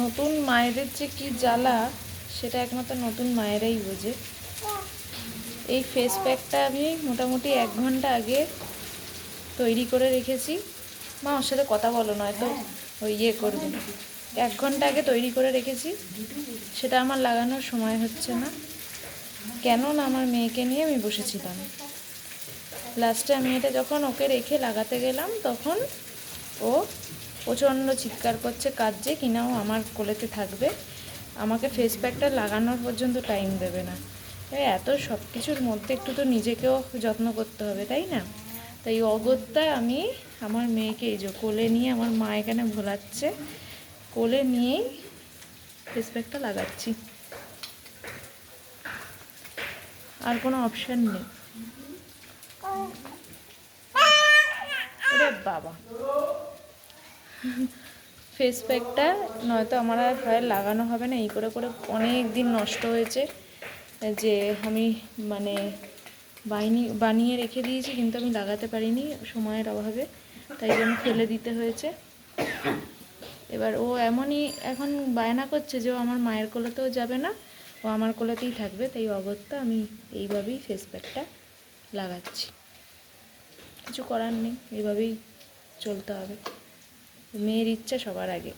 নতুন মায়েদের যে কি জ্বালা সেটা একমাত্র নতুন মায়েরাই বোঝে। এই ফেস প্যাকটা আমি মোটামুটি 1 ঘন্টা আগে তৈরি করে রেখেছি। মা ওর সাথে কথা বলো, নয়তো ওই ইয়ে করবে। 1 ঘন্টা আগে তৈরি করে রেখেছি, সেটা আমার লাগানোর সময় হচ্ছে না। কেন না, আমার মেয়েকে নিয়ে আমি বসেছিলাম। লাস্টে আমি এটা যখন ওকে রেখে লাগাতে গেলাম তখন ও প্রচণ্ড চিৎকার করছে, কাঁদছে কিনা ও আমার কোলেতে থাকবে, আমাকে ফেস প্যাকটা লাগানোর পর্যন্ত টাইম দেবে না। এত সব কিছুর মধ্যে একটু তো নিজেকেও যত্ন করতে হবে, তাই না? তাই অগত্যা আমি আমার মেয়েকে এই যে কোলে নিয়ে, আমার মা এখানে ভোলাচ্ছে, কোলে নিয়েই ফেস প্যাকটা লাগাচ্ছি। আর কোনো অপশান নেই। ওরে বাবা, ফেস প্যাকটা নয়তো আমার আর হয় লাগানো হবে না। এই করে করে অনেক দিন নষ্ট হয়েছে, যে আমি মানে বানিয়ে রেখে দিয়েছি কিন্তু আমি লাগাতে পারিনি সময়ের অভাবে, তাই জন্য ফেলে দিতে হয়েছে। এবার ও এমনই এখন বায়না করছে যে ও আমার মায়ের কোলেতেও যাবে না, ও আমার কোলেতেই থাকবে। তাই অগত্যা আমি এইভাবেই ফেস প্যাকটা লাগাচ্ছি। কিছু করার নেই, এইভাবেই চলতে হবে। মেয়ের ইচ্ছা সবার আগে।